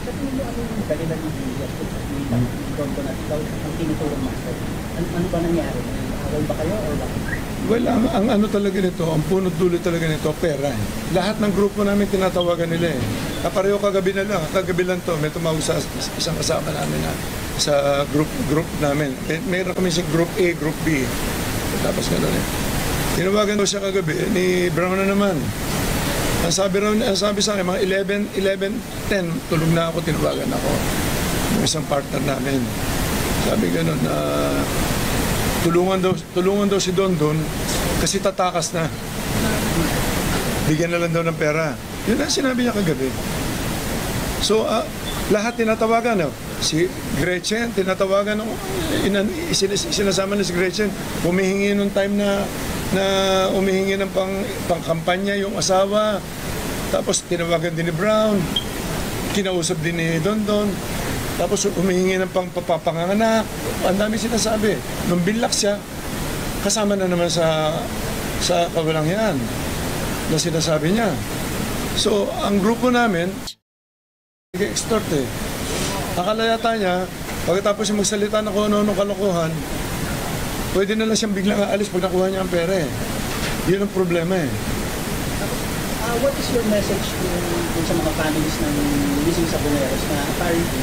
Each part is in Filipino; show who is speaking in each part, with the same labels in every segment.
Speaker 1: Sa tingin mo, ano yung dahilan ni Julius at ni Tonton at ikaw ang tinuturong master? Ano ba nangyari? Awal ba kayo or bakit?
Speaker 2: Well, ang ano talaga nito, ang punot dulo talaga nito, pera. Lahat ng grupo namin tinatawagan nila eh. Kapareho kagabi lang to, may tumawag sa isang kasama namin na sa group namin. Mayroon kami sa group A, group B. Tapos gano'n eh. Tinawagan daw siya kagabi, ni Brown na naman. Ang sabi sa akin, mga 11:10, tulog na ako, tinawagan ako. Yung isang partner namin. Sabi gano'n, tulungan daw si Don kasi tatakas na. Bigyan na lang daw ng pera. Yun ang sinabi niya kagabi. So, lahat tinatawagan. Si Gretchen, tinatawagan. Sinasama na si Gretchen. Humihingi nung time na umihingi ng pangkampanya yung asawa. Tapos tinawagan din ni Brown. Kinausap din ni Don. Tapos humihingi ng papanganak. Ang dami sinasabi. Nung binlak siya, kasama na naman sa kawalangyaan na sinasabi niya. So, ang grupo namin, nag-extort eh. Akala yata niya, pagkatapos yung magsalita na kung ano-ano kalokohan, pwede na lang siyang biglang aalis pag nakuha niya ang pera eh. Yun ang problema eh.
Speaker 1: What is your message dun sa mga families ng missing Saboneros na apparently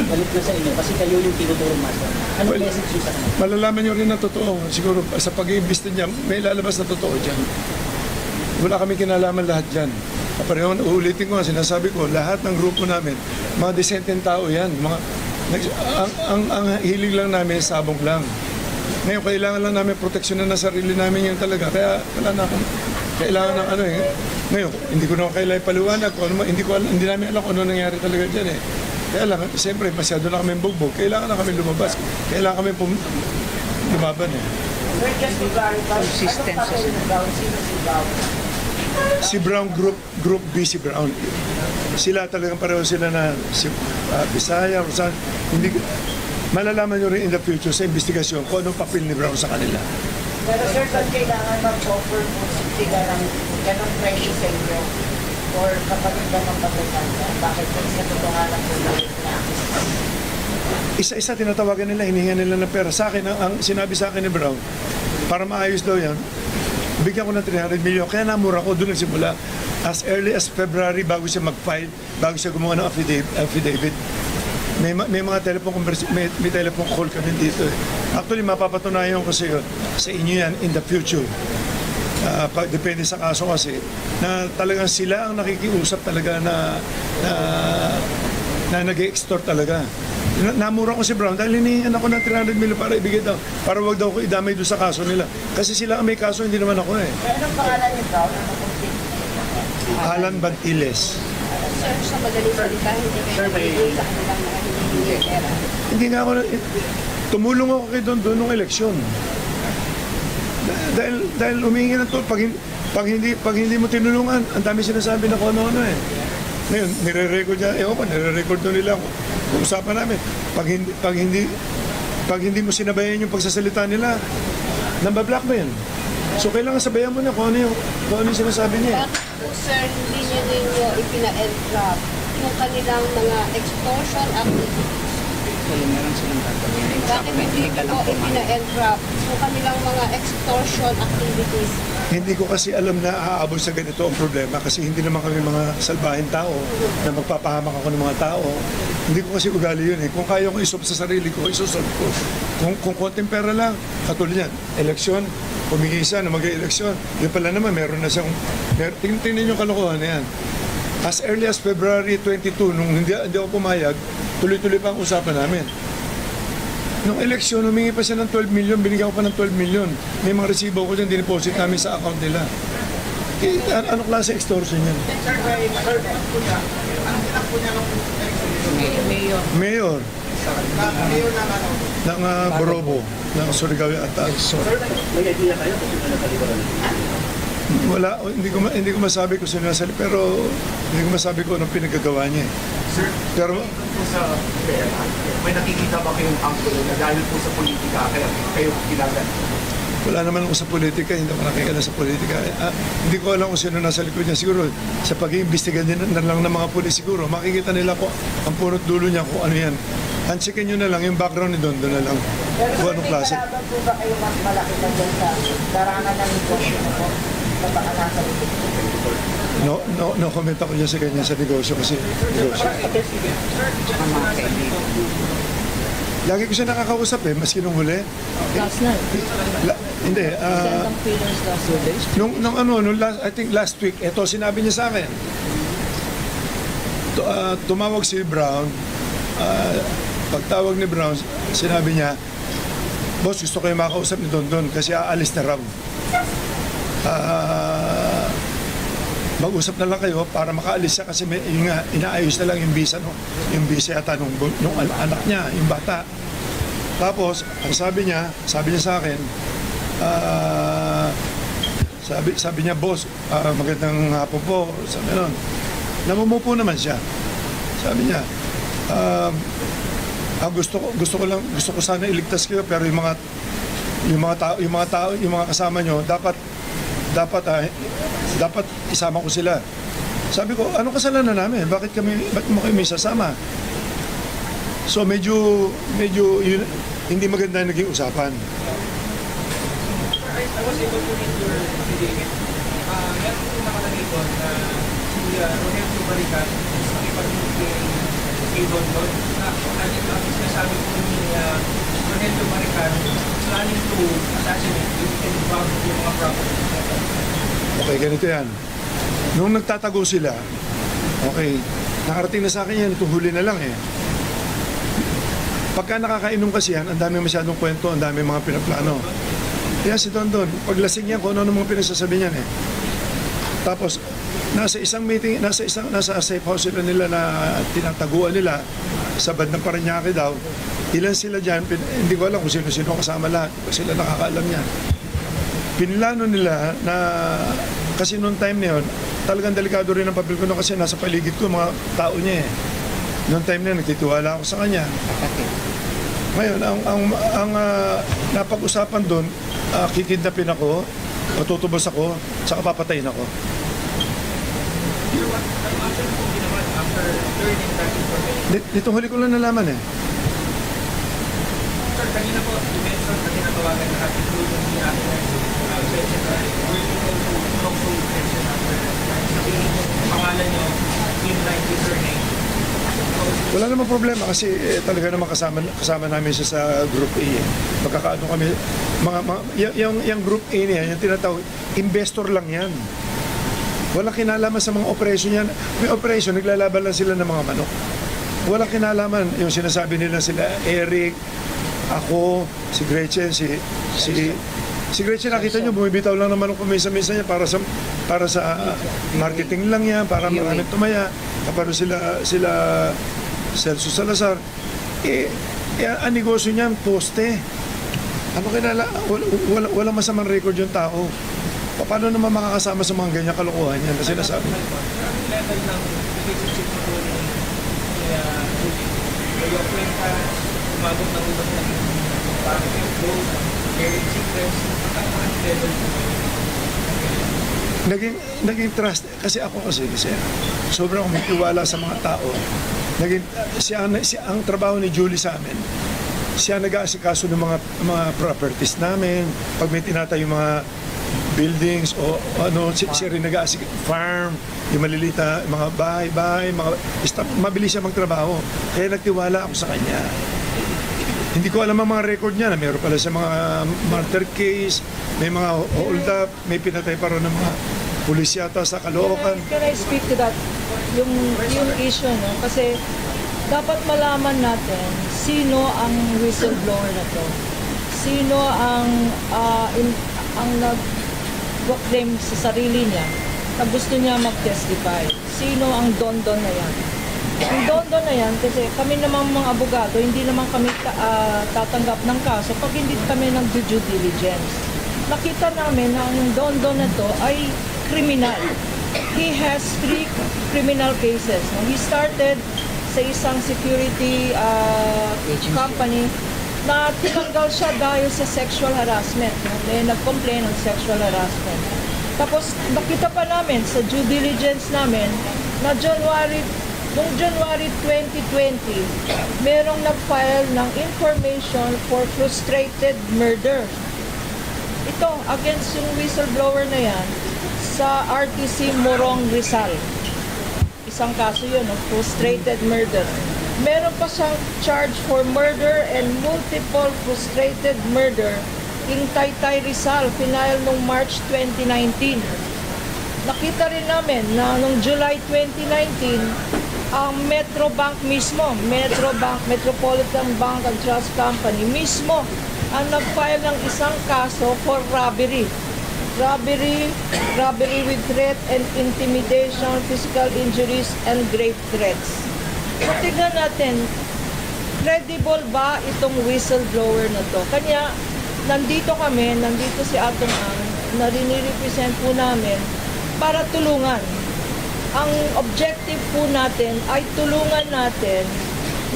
Speaker 1: galit na sa inyo kasi kayo yung tinuturong master? Anong message nyo sa kanila?
Speaker 2: Malalaman nyo rin na totoo. Siguro sa pag-iimbista niya, may lalabas na totoo dyan. Wala kami kinalaman lahat dyan. Pareho, uulitin ko nga, sinasabi ko, lahat ng grupo namin, mga disenteng tao yan. Ang hilig lang namin, sabong lang. Ngayon, kailangan lang namin proteksyonan na sarili namin yun talaga. Kaya wala na akong kailangan ng ano eh. Ngayon, hindi ko na kailangan paliwanag kung ano, hindi namin alam kung ano nangyari talaga dyan eh. Kaya lang, siyempre, masyado na kami bugbog. Kailangan na kami lumabas. Kailangan kami lumaban eh.
Speaker 3: Consistency.
Speaker 2: Si Brown, Group B si Brown. Sila talagang pareho sila na si Bisaya, Rosan. Hindi, malalaman nyo rin in the future sa investigasyon kung anong papel ni Brown sa kanila.
Speaker 3: Pero sir, saan kailangan mag-offer po sila ng ganong presyo sa inyo? Or kapatid ba ng pagkakanta? Bakit po sa totohanan po na?
Speaker 2: Isa-isa tinatawagan nila, hinihingan nila ng pera. Sa akin, ang sinabi sa akin ni Brown, para maayos daw yan, bigyan ko ng 300 million. Kaya namura ko, doon nagsimula. As early as February, bago siya mag-file, bago siya gumawa ng affidavit. May mga telephone may telephone call kami dito eh. Actually, mapapatunayan ko sa inyo yan in the future. Depende sa kaso kasi, na talagang sila ang nakikiusap talaga na nag-extort talaga. Namura ko si Brown dahil hinihingan ako ng 300 million para ibigay daw. Para wag daw ko idamay doon sa kaso nila. Kasi sila ang may kaso, hindi naman ako eh.
Speaker 3: Anong pangalan ni Brown?
Speaker 2: Alan Bantiles.
Speaker 3: Sir, sa madaling salita, hindi kayo nabigay sa kanilang mga hindi pera.
Speaker 2: Hindi nga ako, tumulong ako kay Don nung eleksyon. Dahil humingi ng to, pag hindi mo tinulungan, ang dami sinasabi na kung ano-ano eh. Ngayon, nire-record niya, nire-record doon nila kung usapan namin. Pag hindi mo sinabayan yung pagsasalita nila, nambablockmail. So, kailangan sabayan mo na kung ano yung sinasabi niya.
Speaker 4: Bakit po, sir, hindi niyo ninyo ipina-entrap yung kanilang mga extortion activities?
Speaker 1: Meron silang gagawin.
Speaker 4: Bakit hindi po ipina-entrap yung kanilang mga extortion activities?
Speaker 2: Hindi ko kasi alam na aabot sa ganito ang problema kasi hindi naman kami mga salbahin tao na magpapahamak ako ng mga tao. Hindi ko kasi ugali yun eh. Kung kaya ko isolve sa sarili ko, isosolve ko. Kung konting pera lang, katulad yan, eleksyon, humingi siya na mag-eleksyon. Yun pala naman, meron na siyang, tingnan yung kalokohan na yan. As early as February 22, nung hindi ako pumayag, tuloy-tuloy pa ang usapan namin. Nung eleksyon, humingi pa siya ng 12 million, binigyan ko pa ng 12 million. May mga resibo ko dyan, dineposit namin sa account nila. Ano klase extortion yan? Mayor. Ng Borobo, ng Surigao at
Speaker 1: May idea kayo kung sino nagkalibaran?
Speaker 2: Wala, hindi ko masabi kung sino nasali, pero hindi ko masabi kung anong pinagagawa niya.
Speaker 5: Sir,
Speaker 2: Pero
Speaker 5: po sa pera, may nakikita ba kayong anggulo na dahil po sa politika kaya kayo kinagat?
Speaker 2: Wala naman ako sa politika, hindi ako nakikita sa politika. Hindi ko alam kung sino nasa likod niya. Siguro, sa pag-iimbestiga din na lang ng mga pulis siguro, makikita nila ko ang punot dulo niya kung ano yan. Hansikin nyo na lang, yung background ni Don na lang.
Speaker 3: Pero
Speaker 2: Kung
Speaker 3: sir,
Speaker 2: anong
Speaker 3: may
Speaker 2: klase.
Speaker 3: kalaban po ba kayo mas malaki na dyan sa darangan ng negosyo na po? Na baka nasa likod?
Speaker 2: No comment ako niya sa kanya sa negosyo kasi negosyo. Lagi ko siya nakakausap maski nung huli.
Speaker 1: Last night.
Speaker 2: Hindi,
Speaker 1: Sendang feelers last 2 days.
Speaker 2: I think last week, eto sinabi niya sa akin. Tumawag si Brown, pagtawag ni Brown, sinabi niya, boss, gusto ko yung makausap ni Don kasi aalis na raw. Mag-usap na lang kayo para makaalis siya kasi inaayos na lang yung visa yung visa yata nung anak niya, yung bata. Tapos, ang sabi niya sa akin, sabi niya, boss, magandang hapon po. Sabi nun, namumupo naman siya. Sabi niya, gusto ko sana iligtas kayo pero yung mga kasama nyo dapat isama ko sila. Sabi ko, ano kasalanan namin? Bakit mo kami sasama? So medyo yun, hindi maganda naging usapan.
Speaker 5: I was able to read your affidavit. Meron po nakalagay doon na si Rogelio Barican is nakipag-meet kay Don. Sinasabi po ni Rogelio Barican planning to assassinate you and rob yung mga property.
Speaker 2: Okay, ganito yan. Nung nagtatago sila, okay, nakarating na sa akin yan, itong huli na lang Pagka nakakainom kasi yan, ang dami masyadong kwento, ang dami mga pinaplano. Kaya si Don, paglasing yan, kung ano mga pinagsasabi niyan Tapos, nasa isang meeting, nasa safe house sila nila na tinataguan nila, sa bandang Parañaque daw, ilan sila dyan, hindi ko alam kung sino-sino kasama lahat, kasi sila nakakaalam yan. Pinilano nila na, kasi noong time na yun, talagang delikado rin ang papel ko kasi nasa paligid ko, mga tao niya Noong time na yun, nagtitiwala ako sa kanya. Ngayon, ang napag-usapan doon, kikidnapin ako, matutubos ako, saka papatayin ako. Dito huli ko lang nalaman
Speaker 5: Sir, kanina po, you mentioned na tinatawagan na happy to yung pangalan nyo, in line with your name.
Speaker 2: Wala namang problema kasi talaga naman kasama namin siya sa Group A. Magkakaano kami, yung Group A niya, yung tinatawag, investor lang yan. Walang kinalaman sa mga operation yan. May operation, naglalaban lang sila ng mga manok. Walang kinalaman. Yung sinasabi nila sila, Eric, ako, si Gretchen, si Gretchen, nakita nyo, bumibitaw lang naman ng kumisa-misa niya para sa marketing lang yan, para maraming tumaya. Kapag sila Celso Salazar, ang negosyo niyan, poste. Ano walang masamang record yung tao. Paano naman makakasama sa mga ganyan kalokohan yan na sinasabi?
Speaker 5: Level ng relationship mo po ni Kuya Cuenca, umabot ng ubas na parang yung close, sharing secrets, ang level po
Speaker 2: Naging trust kasi sobrang kumitiwala sa mga tao. Ang trabaho ni Julie sa amin, siya nag-aasikaso ng mga properties namin. Pag may tinatayo yung mga buildings o siya rin nag-aasikaso farm, yung malilita, mga bahay, mabilis siya magtrabaho. Kaya nagtiwala ako sa kanya. Hindi ko alam ang mga record niya na mayroon pala sa mga murder case, may mga hold up, may pinatay pa rin ng mga pulis yata sa Caloocan.
Speaker 6: Can I speak to that? Yung issue, no? Kasi dapat malaman natin sino ang whistleblower na to. Sino ang nag-proclaim sa sarili niya na gusto niya mag-testify. Sino ang Don na yan? Ang Don na yan, kasi kami namang mga abogado, hindi naman kami tatanggap ng kaso pag hindi kami nag-due diligence. Nakita namin na ang Don na to ay criminal. He has 3 criminal cases. He started sa isang security company na tinanggal siya dahil sa sexual harassment. No? May nag-complain ng sexual harassment. Tapos nakita pa namin sa due diligence namin na noong January 2020, merong nag-file ng information for frustrated murder. Ito, against yung whistleblower na yan sa RTC Morong Rizal. Isang kaso yun, no? Frustrated murder. Meron pa siyang charge for murder and multiple frustrated murder in Taytay Rizal, final noong March 2019. Nakita rin namin na noong July 2019, ang Metrobank mismo, Metropolitan Bank and Trust Company mismo, ang nag-file ng isang kaso for robbery. Robbery with threat and intimidation, physical injuries, and grave threats. So, tignan natin, credible ba itong whistleblower na to? Kanya, nandito si Atong Ang, na rini-represent po namin para tulungan. Ang objective po natin ay tulungan natin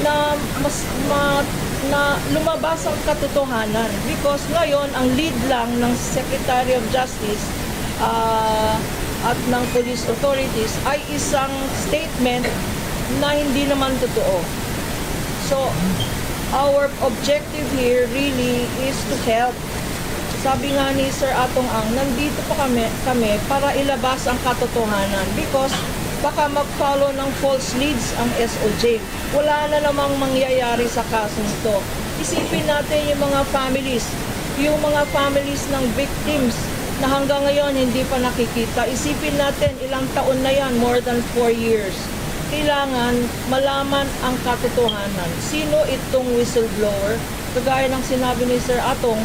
Speaker 6: na na lumabas ang katotohanan. Because ngayon, ang lead lang ng Secretary of Justice at ng police authorities ay isang statement na hindi naman totoo. So, our objective here really is to help. Sabi nga ni Sir Atong Ang, nandito pa kami para ilabas ang katotohanan because baka mag-follow ng false leads ang SOJ. Wala na namang mangyayari sa kasong ito. Isipin natin yung mga families ng victims na hanggang ngayon hindi pa nakikita. Isipin natin ilang taon na yan, more than 4 years. Kailangan malaman ang katotohanan. Sino itong whistleblower? Kagaya ng sinabi ni Sir Atong,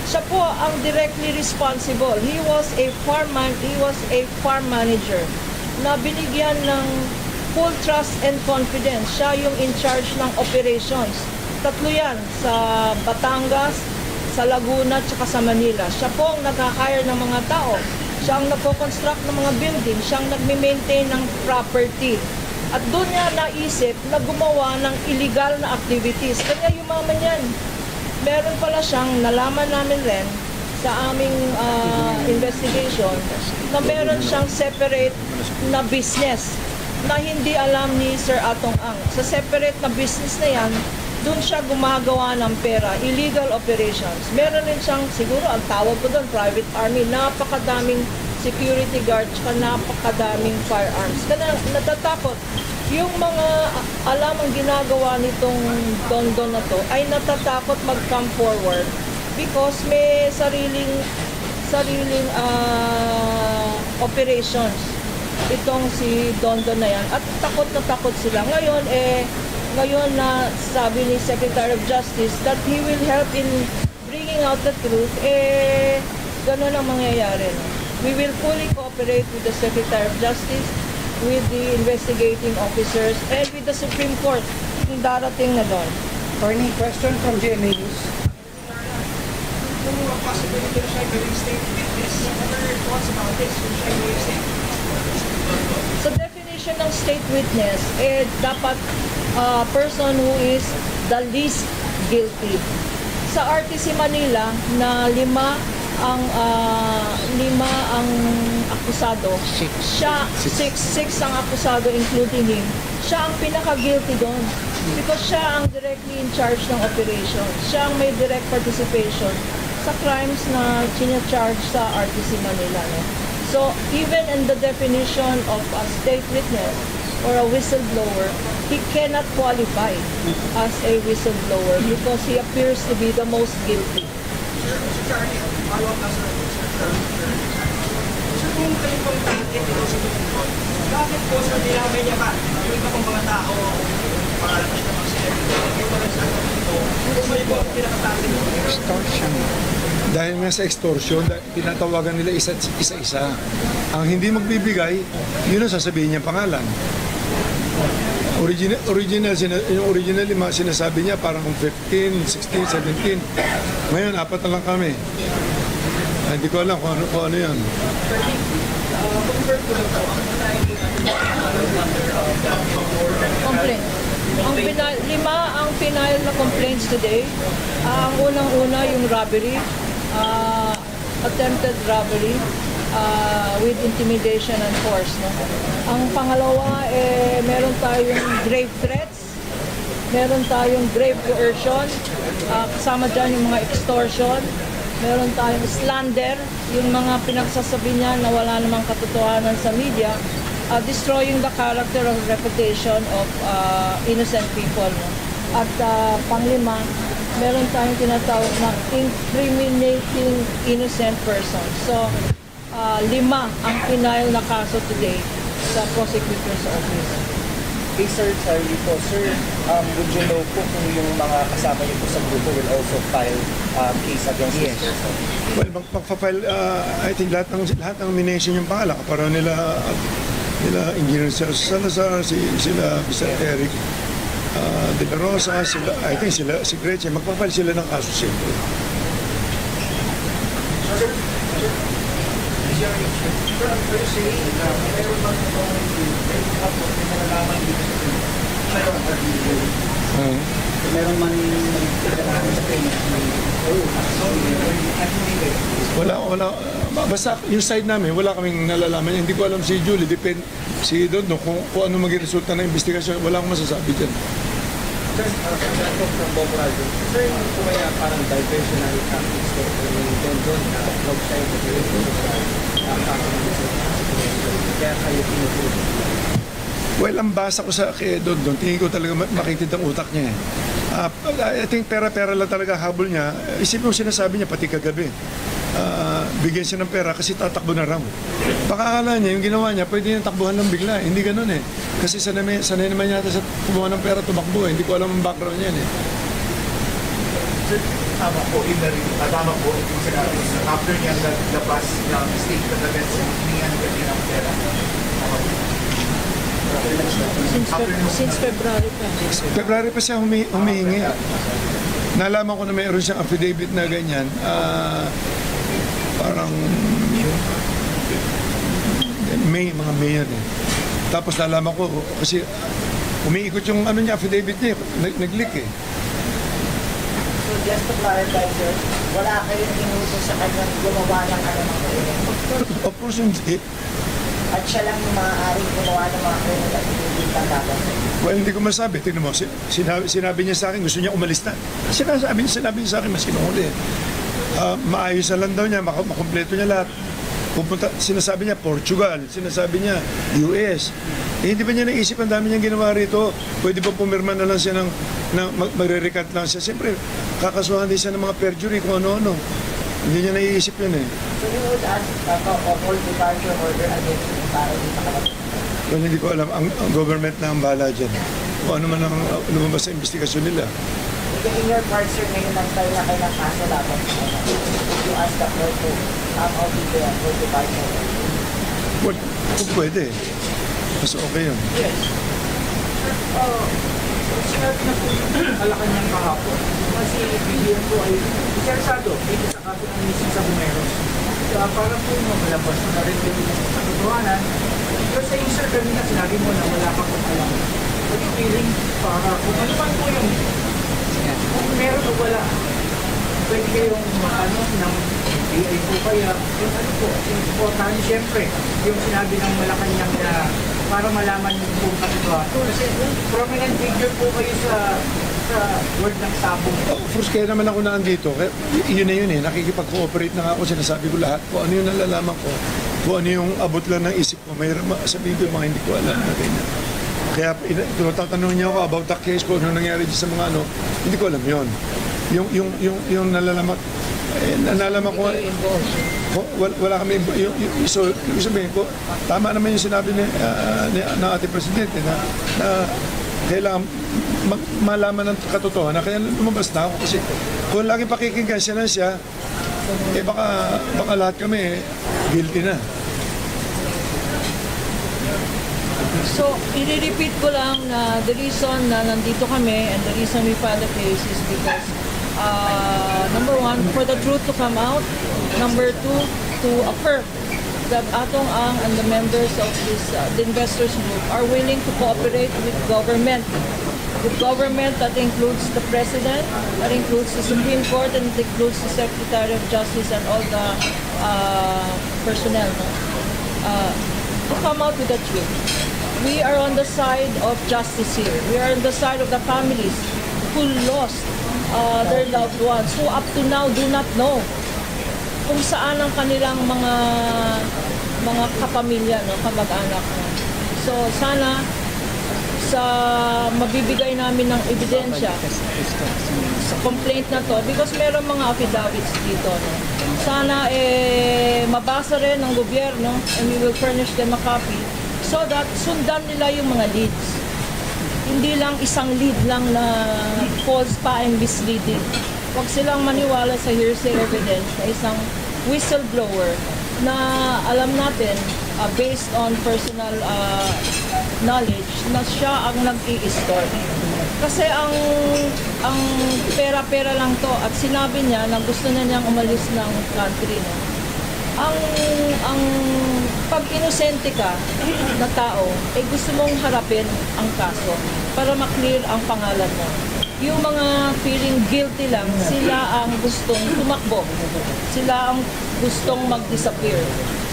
Speaker 6: siya po ang directly responsible. He was a farm manager na binigyan ng full trust and confidence. Siya yung in charge ng operations. Tatlo yan, sa Batangas, sa Laguna, at sa Manila. Siya po ang nag-hire ng mga tao. Siya ang nagko-construct ng mga building. Siya ang nagme-maintain ng property. At doon niya naisip na gumawa ng illegal na activities. Kanya yumaman yan. Meron pala siyang, nalaman namin rin sa aming investigation, na meron siyang separate na business na hindi alam ni Sir Atong Ang. Sa separate na business na yan, doon siya gumagawa ng pera, illegal operations. Meron rin siyang, siguro ang tawag ko doon, private army, napakadaming security guards, napakadaming firearms. Kaya natatakot. Yung mga alam ang ginagawa nitong Dondon na to ay natatakot mag-come forward because may sariling operations itong si Dondon na yan at takot na takot sila. Ngayon na sabi ni Secretary of Justice that he will help in bringing out the truth, ganun ang mangyayari. No? We will fully cooperate with the Secretary of Justice, with the investigating officers, and with the Supreme Court yung darating na doon.
Speaker 7: Attorney, question from GMA News.
Speaker 5: Kung possibility na siya gawing state witness, what are your thoughts about this? Kung siya gawing state witness?
Speaker 6: Sa definition ng state witness, dapat person who is the least guilty. Sa RTC Manila na lima ang akusado. Six ang akusado including him. Siya ang pinaka-guilty doon. Because siya ang directly in charge ng operation. Siya ang may direct participation sa crimes na charge sa RTC Manila. No? So, even in the definition of a state witness or a whistleblower, he cannot qualify as a whistleblower because he appears to be the most guilty.
Speaker 5: Follow-up na sa Sir, kung kayo pong target ito sa tungkol, bakit po sa nilamay niya ba? Yung iba pong mga tao, pangalabas na mga celebrity, yung mga sa ito, kung may po ang pinakatarget ito?
Speaker 7: Extortion.
Speaker 2: Dahil nga sa extortion, tinatawagan nila isa-isa. Ang hindi magbibigay, yun ang sasabihin niyang pangalan. Yung originally, sinasabi niya parang 15, 16, 17. Ngayon, 4 na lang kami. Hindi ko alam kung ano yan.
Speaker 6: Complaint. Lima ang final na complaints today. Ang unang-una yung robbery, attempted robbery with intimidation and force. No? Ang pangalawa, meron tayong grave threats, meron tayong grave coercion, kasama dyan yung mga extortion, meron tayong slander, yung mga pinagsasabi niya na wala namang katotohanan sa media, destroying the character or reputation of innocent people. No? At panglima, meron tayong tinatawag na incriminating innocent persons. So, 5 ang final na kaso today sa prosecutor's office.
Speaker 8: Okay, sir, sorry po. Sir, would you know po kung yung mga kasama niyo po sa grupo will also file case against this person?
Speaker 2: Well, magpa-file, I think lahat ng mination yung pangalan. Para nila Engineer Salazar, sila Mr. Eric De La Rosa, I think si Gretchen, magpa-file sila ng kaso siyempre.
Speaker 1: Meron man
Speaker 2: Wala. Basta yung side namin, wala kaming nalalaman. Hindi ko alam si Julie, si Don, kung ano maging resulta ng investigasyon, wala akong masasabi dyan.
Speaker 5: Sir, from Bob Radio, sir, yung kumaya parang diversionary tactics ko yung doon na vlog siya yung kaya kayo pinutulog.
Speaker 2: Well, ang basa ko sa kay Don, tingin ko talaga makitid ang utak niya. I think pera-pera lang talaga habol niya. Isipin mo sinasabi niya pati kagabi. Bigyan siya ng pera kasi tatakbo na raw. Baka akala niya, yung ginawa niya, pwede niyang takbuhan lang bigla. Hindi ganun eh. Kasi sanay naman yata sa kumuha ng pera, tumakbo eh. Hindi ko alam ang background niyan eh.
Speaker 9: Sir, tama po, tama po yung sinabi. After niya labas ng state of the events, hinihan niya ng pera. Tama po.
Speaker 6: Since February pa.
Speaker 2: February pa siya humihingi. Nalaman ko na mayroon siyang affidavit na ganyan. Parang mga mayor eh. Tapos nalaman ko kasi umiikot yung affidavit niya, nag-leak eh.
Speaker 3: So just to clarify, sir, wala kayong inutos sa kanyang gumawa ng
Speaker 2: Of course, hindi.
Speaker 3: At siya lang yung maaaring gumawa ng mga criminal activity tatapos.
Speaker 2: Well, hindi ko masabi. Tingnan mo, sinabi niya sa akin, gusto niya umalis na. Sinabi niya sa akin, mas kinuhuli. Maayos na lang daw niya, makumpleto niya lahat. Sinasabi niya Portugal, sinasabi niya US. Hindi ba niya naisip ang dami niyang ginawa rito? Pwede ba pumirma na lang siya magre-recant lang siya? Siyempre, kakasuhan din siya ng mga perjury kung ano-ano. Hindi niya naiisip yun eh.
Speaker 3: So you would ask for departure order against him para hindi makalabas?
Speaker 2: Well, hindi ko alam. Ang government na ang bahala dyan. Kung ano man ang lumabas sa investigasyon nila.
Speaker 3: In your part, sir, ngayon lang tayo na kayo ng kaso laban. You ask the court to out for departure.
Speaker 2: Well, kung pwede. Mas okay yun.
Speaker 5: Yes. Sinabi na po Malacanang kahapon. Kasi bigyan po ay interesado dito sa kaso ng missing sa Bumeros. Para po mamalabas na rin yung katotohanan. Pero sa iyo, sir, kanina sinabi mo na wala kang alam. What you feeling para kung ano man po yung kung meron o wala, pwede kayong ng DA po kaya yung ano po, yung importante siyempre, yung sinabi ng Malacanang na para malaman yung buong katotohanan. Kasi prominent figure po kayo sa word ng sabong.
Speaker 2: First, kaya naman ako naandito. Yun na yun eh. Nakikipag-cooperate na nga ako. Sinasabi ko lahat. Kung ano yung nalalaman ko. Kung ano yung abot lang ng isip ko. May sabihin ko yung mga hindi ko alam na ganyan. Kaya tatanong niya ako about the case kung ano nangyari dyan sa mga ano. Hindi ko alam yun. Yung nalalaman. Nalalaman ko. Wala kami. So, ibig sabihin ko, tama naman yung sinabi ng ating presidente na kailangan malaman ng katotohanan. Kaya lumabas na ako kasi kung lagi pakikinggan siya na siya, baka lahat kami guilty na.
Speaker 6: So, i-repeat ko lang na the reason na nandito kami and the reason we filed the case is because number one, for the truth to come out. Number two, to affirm that Atong Ang and the members of this the investors group are willing to cooperate with government with government that includes the President, that includes the Supreme Court, and it includes the Secretary of Justice and all the personnel, no? To come out with the truth. We are on the side of justice here. We are on the side of the families who lost their loved ones, who up to now do not know kung saan ang kanilang mga kapamilya, no, kamag-anak. No. So sana sa mabibigay namin ng ebidensya sa complaint na to, because meron mga affidavits dito, no. Sana mabasa rin ng gobyerno, and we will furnish them a copy so that sundan nila yung mga leads. Hindi lang isang lead lang na false pa and misleading. Huwag silang maniwala sa hearsay evidence na isang whistleblower na alam natin, based on personal knowledge, na siya ang nag-i-store. Kasi ang pera-pera lang to, at sinabi niya na gusto na niyang umalis ng country. No? Ang pag inosente ka na tao, gusto mong harapin ang kaso para maklear ang pangalan mo. Yung mga feeling guilty lang, sila ang gustong tumakbo. Sila ang gustong mag-disappear.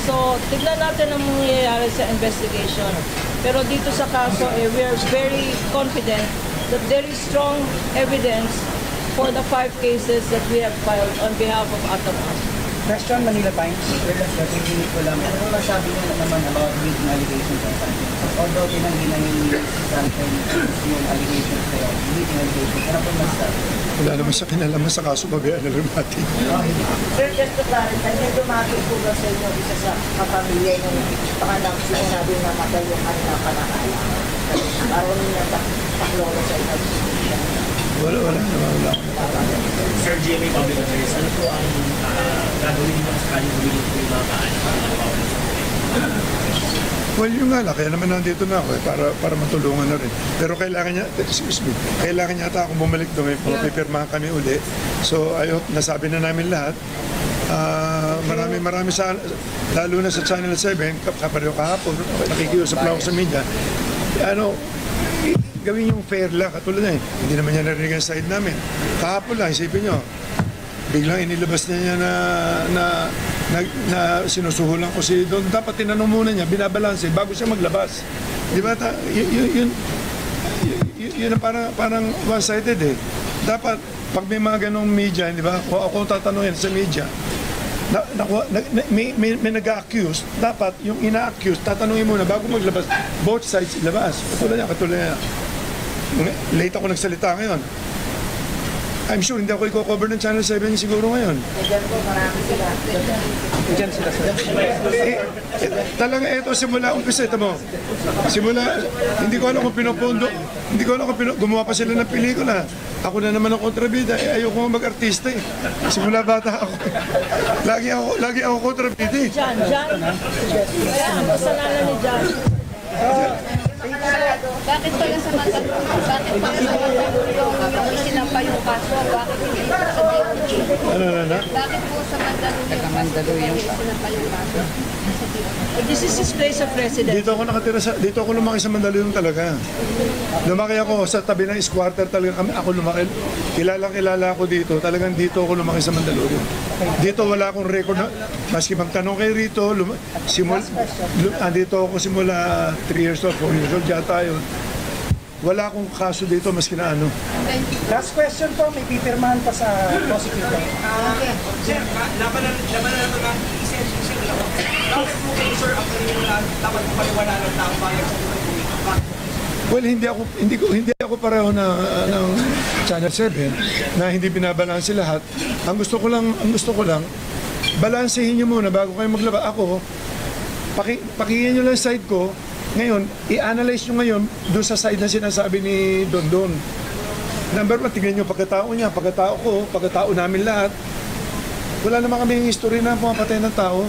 Speaker 6: So, tignan natin ang mangyayari sa investigation. Pero dito sa kaso, we are very confident that there is strong evidence for the 5 cases that we have filed on behalf of Atamas.
Speaker 7: Question, Manila Times.
Speaker 1: Nakikinig ko lang. Ano masabi niyo naman about leading allegations on Sanchez? Although tinanggi na ni Sanchez yung allegations kayo, leading allegations, ano po masasabi?
Speaker 2: Wala naman sa kinalaman sa kaso babayaan na lumati.
Speaker 3: Sir, just to clarify, may dumati po ba sa inyo isa sa kapamilya yung pangalang sinasabi na matay yung kanilang panakailangan? Parang niya taklolo sa investigation.
Speaker 2: Wala.
Speaker 8: Sir Jimmy, public affairs, ano po ang gagawin niyo sa kanyang humiling po yung mga kaano?
Speaker 2: Well, yun nga lang, kaya naman nandito na ako para matulungan na rin. Pero kailangan niya ata akong bumalik doon, may pipirmahan kami uli. So, I hope nasabi na namin lahat. Marami sa, lalo na sa Channel 7, kapareho kahapon, nakikiusap lang ako sa media. Gawin yung fair lang, katulad na hindi naman niya narinig ang side namin. Kahapon lang, isipin nyo, biglang inilabas niya na sinusuhulan ko si Don. Dapat tinanong muna niya, binabalanse bago siya maglabas. Di ba? Yun ang parang one-sided eh. Dapat, pag may mga ganong media, di ba? Kung ako tatanungin sa media, may nag-accuse, dapat yung ina-accuse, tatanungin muna bago maglabas, both sides ilabas. Katulad niya. Late ako nagsalita ngayon. I'm sure hindi ako i-cover ng Channel 7 siguro ngayon.
Speaker 3: Diyan po, marami sila.
Speaker 7: Diyan sila, sir.
Speaker 2: Talaga ito, simula umpisa, ito mo. Hindi ko alam kung pinopondo, gumawa pa sila ng pelikula. Ako na naman ang kontrabida, ayoko mag-artista eh. Simula bata ako. Lagi ako kontrabida eh.
Speaker 6: John. Kaya ang kasalanan ni John.
Speaker 4: Bakit pala sa Mandaluyong yung isinampa yung kaso? Bakit hindi po sa DOJ? Bakit po sa Mandaluyong isinampa yung kaso?
Speaker 6: This is his place of residence.
Speaker 2: Dito ako lumaki sa Mandaluyong talaga. Lumaki ako sa tabi ng squatter talaga kami. Ako lumaki. Kilala ako dito. Talagang dito ako lumaki sa Mandaluyong. Dito wala akong record na, maski magtanong kay Rito, dito ako simula 3 years old, 4 years old yata yun. Wala akong kaso dito maski na ano.
Speaker 7: Last question po, may pipirmahan pa sa prosecutor.
Speaker 5: Sir, laban na naman essential lang. Bakit po kayo, sir, ang kanina dapat po paliwala ng taong bayan sa mga pumikapat?
Speaker 2: Well, hindi ako pareho ng Channel 7 na hindi binabalanse lahat. Ang gusto ko lang balansehin niyo muna bago kayo maglaba. Ako, pakinggan niyo lang side ko. Ngayon, i-analyze nyo ngayon doon sa side na sinasabi ni Don. Number 1, tignan nyo pagkatao niya, pagkatao ko, pagkatao namin lahat. Wala naman kami yung history na pumapatay ng tao.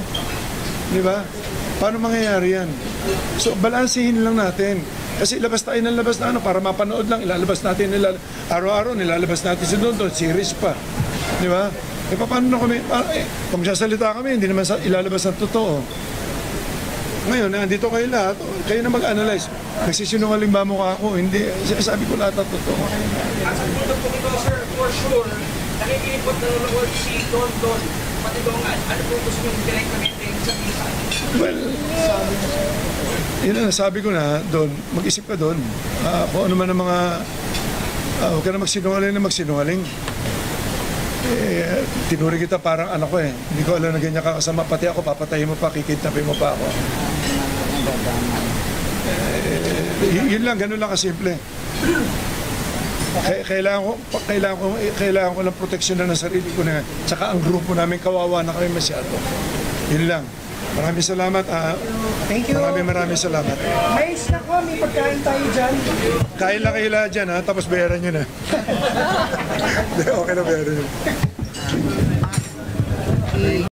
Speaker 2: Di ba? Paano mangyayari yan? So, balansehin lang natin. Kasi labas tayo ng labas na para mapanood lang. Ilalabas natin araw-araw, nilalabas natin si Don, series pa. Di ba? Paano na kami? Kung sasalita kami, hindi naman ilalabas ng totoo. Ngayon, nandito kayo lahat, kayo na mag-analyze. Nagsisinungaling ba mukha ako? Hindi. Sabi ko lahat at totoo.
Speaker 5: At sa punto po ito, sir, for sure, nakikinig po nanonood si Don Patidongan. Ano po gusto nyo direktamente sabihin?
Speaker 2: Well, yun na, sabi ko na, Don, mag-isip ka doon. Kung ano man ang mga, huwag ka na magsinungaling. Tinuri kita parang anak ko eh. Hindi ko alam na ganyan kakasama. Pati ako, papatayin mo pa, kikidnapin mo pa ako. Yun lang, ganun lang kasimple. Kailangan ko ng proteksyon na ng sarili ko na. Tsaka ang grupo namin, kawawa na kami masyado. Yun lang. Maraming salamat.
Speaker 7: Thank you.
Speaker 2: Maraming salamat.
Speaker 7: May snack ko, may pagkain tayo dyan.
Speaker 2: Kain lang kayo lahat dyan, ha? Tapos bayaran nyo na. Okay na, bayaran nyo.